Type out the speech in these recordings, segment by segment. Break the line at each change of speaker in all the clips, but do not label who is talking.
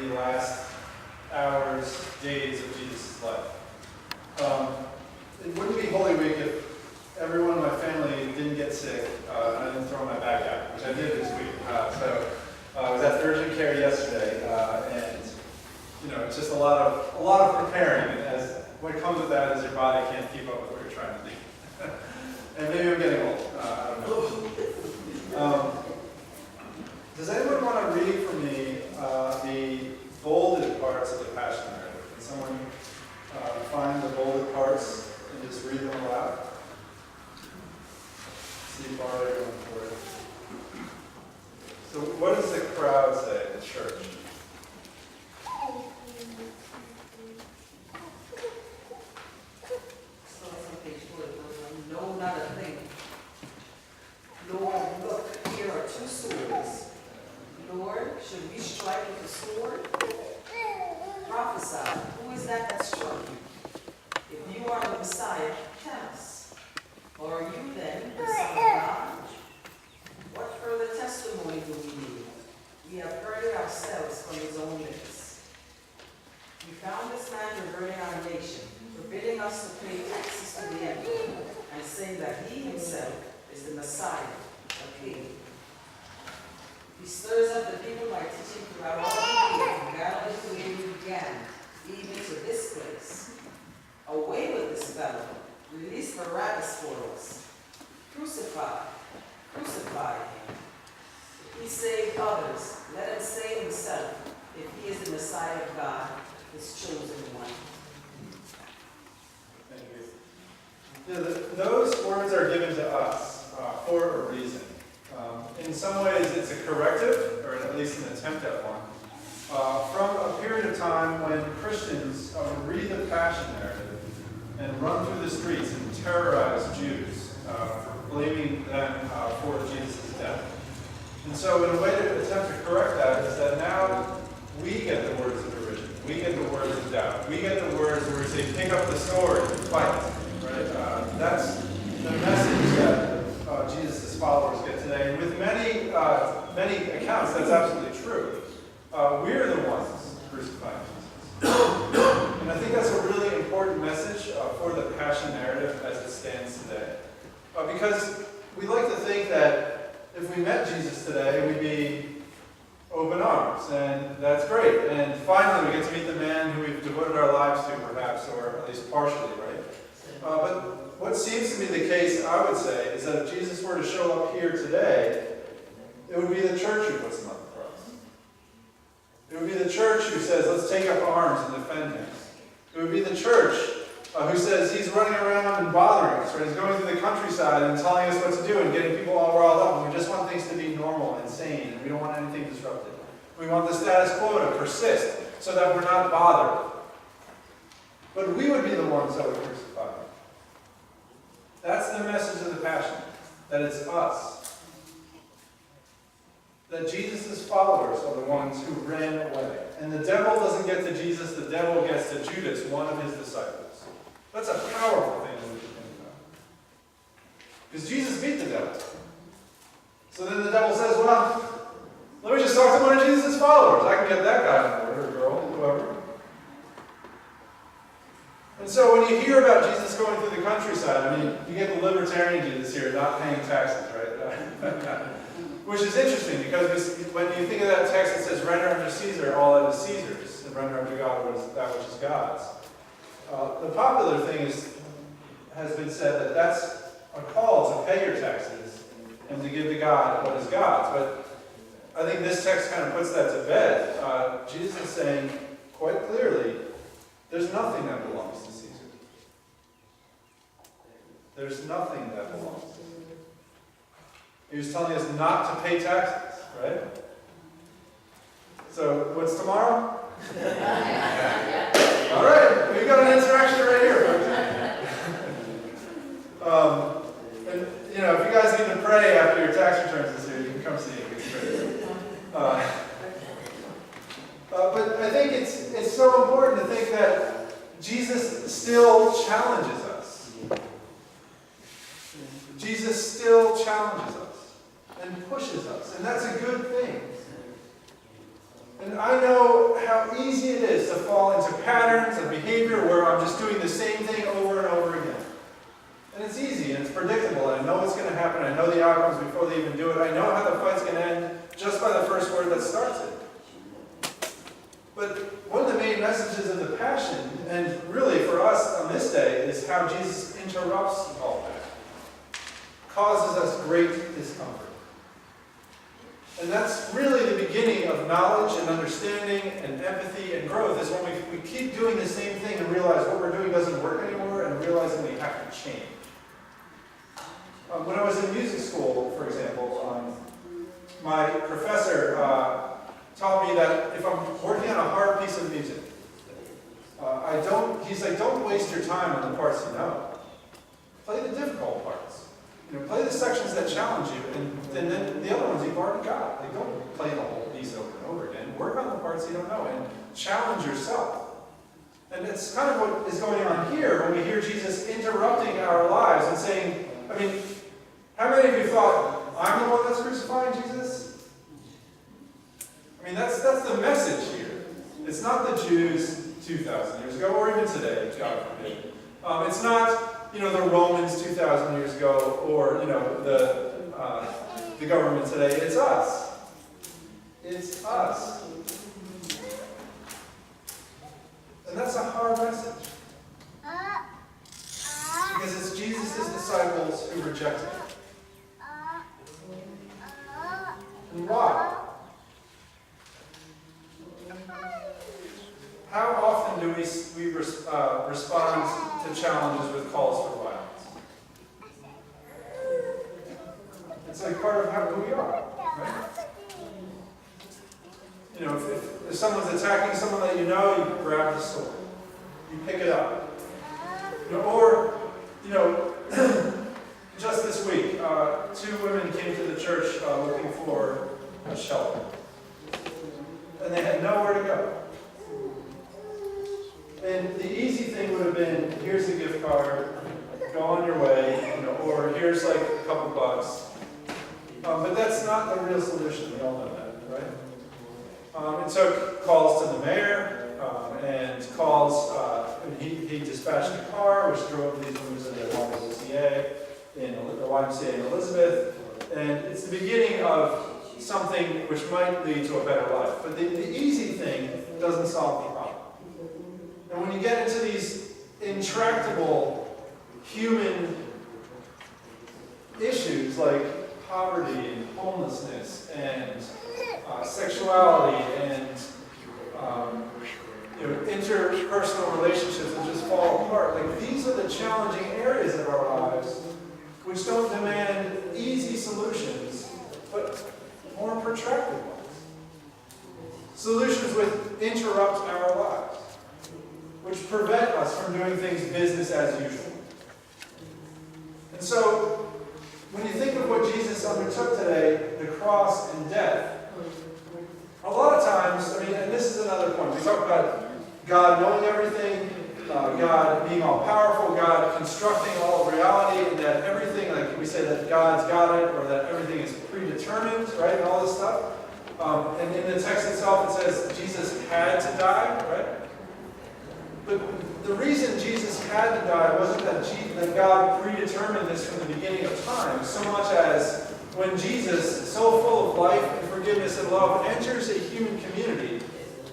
the last hours, days of Jesus' life. It wouldn't be Holy Week if everyone in my family didn't get sick and I didn't throw my back out, which I did this week. I was at urgent care yesterday, and it's just a lot of preparing. And as what comes with that is your body can't keep up with what you're trying to do. And maybe I'm getting old. I don't know. Does anyone want to read for me the bolded parts of the Passion narrative? Can someone find the bolded parts and just read them aloud? See if Barley going for it. So what does the crowd say at church?
No, not a thing. Lord, look, here are 2 swords. Lord, should we strike with the sword? Prophesy. Who is that that struck you? If you are the Messiah, tell us. Or are you then the Son of God? What further testimony do we need? We have heard it ourselves from his own lips. We found this man perverting our nation, forbidding us to pay taxes to the emperor, and saying that he himself is the Messiah, the King. He stirs up the people by teaching throughout all Judea, from Galilee to where he began, even to this place. Away with this fellow. Release Barabbas for us. Crucify him. If he saved others, let him save himself, if he is the Messiah of God, his chosen one.
Thank you. Those words are given to us for a reason. In some ways, it's a corrective, or at least an attempt at one, from a period of time when Christians would read the Passion narrative and run through the streets and terrorize Jews for blaming them for Jesus' death. And so in a way to attempt to correct that is that now we get the words of derision. We get the words of doubt. We get the words where we say, pick up the sword and fight. Right? That's the message that Jesus' followers get today. And with many accounts, that's absolutely true. We're the ones crucifying Jesus. And I think that's a really important message for the Passion narrative as it stands today. Because we like to think that if we met Jesus today, we'd be open arms, and that's great. And finally, we get to meet the man who we've devoted our lives to, perhaps, or at least partially, right? But what seems to be the case, I would say, is that if Jesus were to show up here today, it would be the church who puts him on the cross. It would be the church who says, let's take up arms and defend him. It would be the church who says he's running around and bothering us, right? He's going through the countryside and telling us what to do and getting people all riled up, and we just want things to be normal and sane, and we don't want anything disrupted. We want the status quo to persist so that we're not bothered. But we would be the ones that would crucify him. That's the message of the Passion, that it's us. That Jesus' followers are the ones who ran away. And the devil doesn't get to Jesus, the devil gets to Judas, one of his disciples. That's a powerful thing that we should think about. Because Jesus beat the devil. So then the devil says, well, let me just talk to one of Jesus' followers. I can get that guy on board, or girl, whoever. And so when you hear about Jesus going through the countryside, I mean, you get the libertarian Jesus here, not paying taxes, right? Which is interesting, because when you think of that text that says, render unto Caesar all that is Caesar's, and render unto God that which is God's. The popular thing has been said that that's a call to pay your taxes and to give to God what is God's. But I think this text kind of puts that to bed. Jesus is saying quite clearly, there's nothing that belongs to Caesar. There's nothing that belongs to Caesar. He was telling us not to pay taxes, right? So, what's tomorrow? All right, we've got an interaction right here, folks. And, if you guys need to pray after your tax returns this year, you can come see me. It's great. But I think it's so important to think that Jesus still challenges us. Jesus still challenges us and pushes us, and that's a good thing. And I know how how easy it is to fall into patterns of behavior where I'm just doing the same thing over and over again. And it's easy, and it's predictable, and I know what's going to happen, I know the outcomes before they even do it, I know how the fight's going to end just by the first word that starts it. But one of the main messages of the Passion, and really for us on this day, is how Jesus interrupts all that. Causes us great discomfort. And that's really the beginning of knowledge and understanding and empathy and growth, is when we keep doing the same thing and realize what we're doing doesn't work anymore and realizing we have to change. When I was in music school, for example, my professor taught me that if I'm working on a hard piece of music, he's like, don't waste your time on the parts you know. Play the difficult parts. Play the sections that challenge you, and then the other ones you've already got. Like, don't play the whole piece over and over again. Work on the parts you don't know, and challenge yourself. And it's kind of what is going on here when we hear Jesus interrupting our lives and saying, I mean, how many of you thought, I'm the one that's crucifying Jesus? I mean, that's the message here. It's not the Jews 2,000 years ago, or even today, God forbid. It's not, the Romans 2,000 years ago, or, the government today. It's us. It's us. And that's a hard message. Because it's Jesus' disciples who reject him. And why? How often do we respond to challenges with calls for violence? It's like part of who we are, right? If someone's attacking someone that you know, you grab the sword. You pick it up. Just this week, 2 women came to the church looking for a shelter. And they had nowhere to go. And the easy thing would have been, here's a gift card, go on your way, or here's like a couple bucks. But that's not the real solution, we all know that, right? It took calls to the mayor, and calls, he dispatched a car, which drove these women to the YMCA in Elizabeth, and it's the beginning of something which might lead to a better life. But the easy thing doesn't solve the problem. And when you get into these intractable human issues like poverty and homelessness and sexuality and interpersonal relationships that just fall apart, like these are the challenging areas of our lives which don't demand easy solutions, but more protracted ones. Solutions which interrupt our lives, which prevent us from doing things business as usual. And so, when you think of what Jesus undertook today, the cross and death, a lot of times, and this is another point, we talk about God knowing everything, God being all powerful, God constructing all of reality, and that everything, like we say that God's got it, or that everything is predetermined, right, and all this stuff. And in the text itself it says Jesus had to die, right? But the reason Jesus had to die wasn't that God predetermined this from the beginning of time, so much as when Jesus, so full of life and forgiveness and love, enters a human community,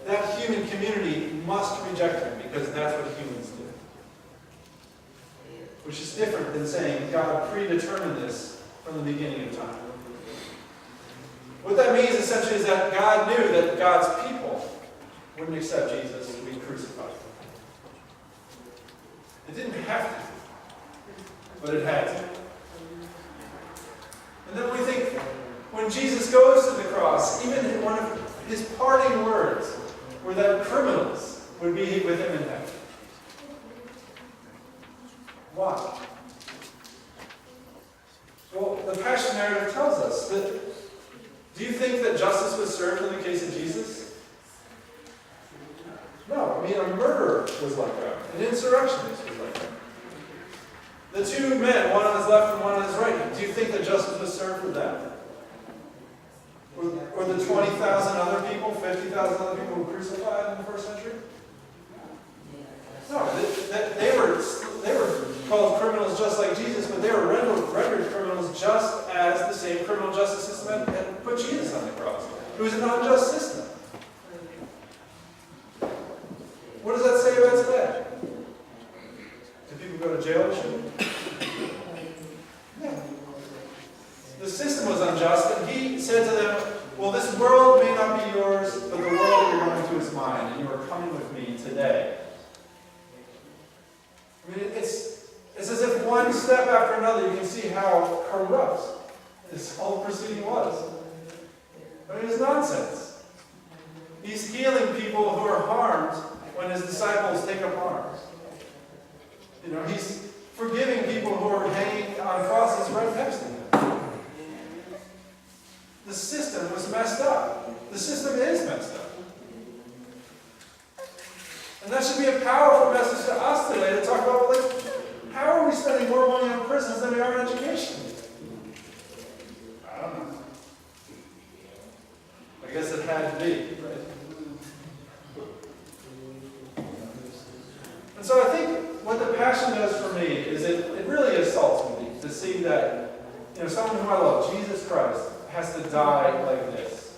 that human community must reject him, because that's what humans do. Which is different than saying God predetermined this from the beginning of time. What that means essentially is that God knew that God's people wouldn't accept Jesus to be crucified. It didn't have to, but it had to. And then we think, when Jesus goes to the cross, even one of his parting words were that criminals would be with him in heaven. Why? Well, the Passion narrative tells us that, do you think that justice was served in the case of Jesus? No, a murderer was like that. An insurrectionist was like that. The 2 men, one on his left and one on his right, do you think that justice was served for them? Or for the 20,000 other people, 50,000 other people who were crucified in the first century? No, they were called criminals just like Jesus, but they were rendered criminals just as the same criminal justice system had put Jesus on the cross. It was an unjust system. What does that say about today? Do people go to jail and shit? Yeah. The system was unjust, and he said to them, well, this world may not be yours, but the world you're going to is mine, and you are coming with me today. I mean, it's as if one step after another, you can see how corrupt this whole proceeding was. I mean, it's nonsense. He's healing people who are harmed when his disciples take up arms. You know, he's forgiving people who are hanging on crosses right next to him. The system was messed up. The system is messed up. And that should be a powerful message to us today to talk about, like, how are we spending more money on prisons than we are on education? I don't know. I guess it had to be, right? And so I think what the Passion does for me is it really assaults me to see that, you know, someone whom I love, Jesus Christ, has to die like this.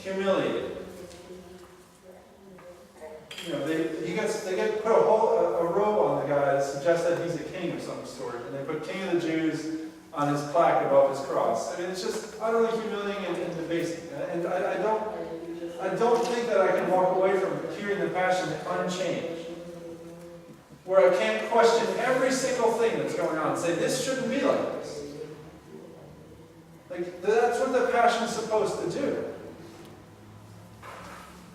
Humiliated. You know, they get put a robe on the guy that suggests that he's a king of some sort, and they put King of the Jews on his plaque above his cross. I mean, it's just utterly humiliating and debasing. And I don't think that I can walk away from hearing the Passion unchanged, where I can't question every single thing that's going on and say, this shouldn't be like this. Like, that's what the Passion is supposed to do.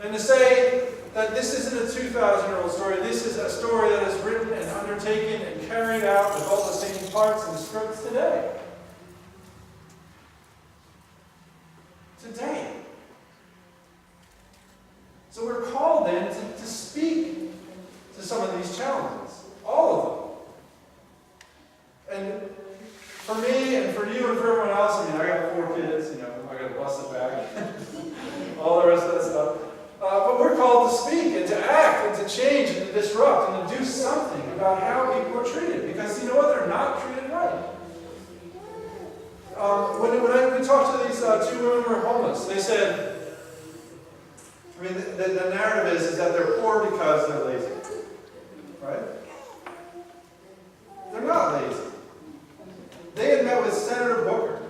And to say that this isn't a 2,000-year-old story, this is a story that is written and undertaken and carried out with all the same parts and scripts today. Today. So we're called then to speak to some of these challenges. All of them. And for me and for you and for everyone else, I mean, I got 4 kids, you know, I got to bust it back. All the rest of that stuff. But we're called to speak and to act and to change and to disrupt and to do something about how people are treated. Because you know what? They're not treated right. When we talked to these 2 women who were homeless, they said, I mean, the narrative is that they're poor because they're lazy. Right? They're not lazy. They had met with Senator Booker.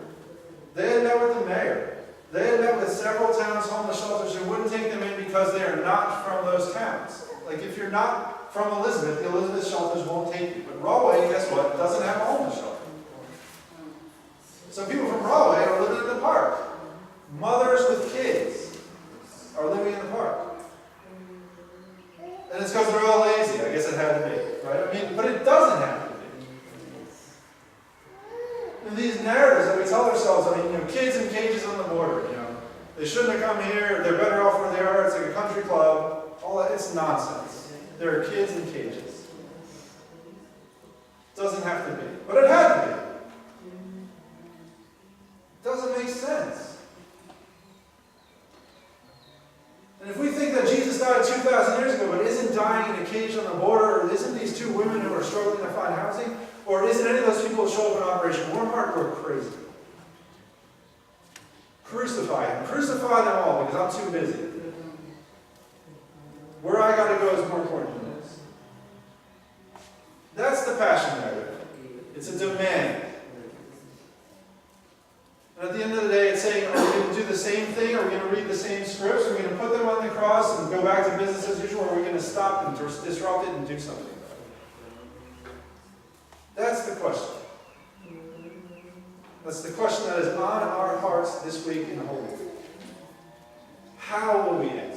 They had met with the mayor. They had met with several towns' homeless shelters who wouldn't take them in because they are not from those towns. Like, if you're not from Elizabeth, the Elizabeth shelters won't take you. But Rahway, guess what? Doesn't have a homeless shelter. So people from Rahway are living in the park. Mothers with kids are living in the park. And it's because they're all lazy. I guess it had to be, right? I mean, but it doesn't have to be. And these narratives that we tell ourselves, I mean, you know, kids in cages on the border, you know, they shouldn't have come here, they're better off where they are, it's like a country club, all that, it's nonsense. There are kids in cages. It doesn't have to be, but it had to be. It doesn't make sense. And if we think that Jesus died 2,000 years ago, but isn't dying in a cage on the border, or isn't these 2 women who are struggling to find housing, or isn't any of those people who show up in Operation Warm Heart who are crazy? Crucify him. Crucify them all because I'm too busy. Where I got to go is more important than this. That's the Passion narrative. It's a demand. And at the end of the day, it's saying, are we going to do the same thing? Are we going to read the same scripts? Are we going to put them on the cross and go back to business as usual? Or are we going to stop and disrupt it and do something about it? That's the question. That's the question that is on our hearts this week in Holy Week. How will we act?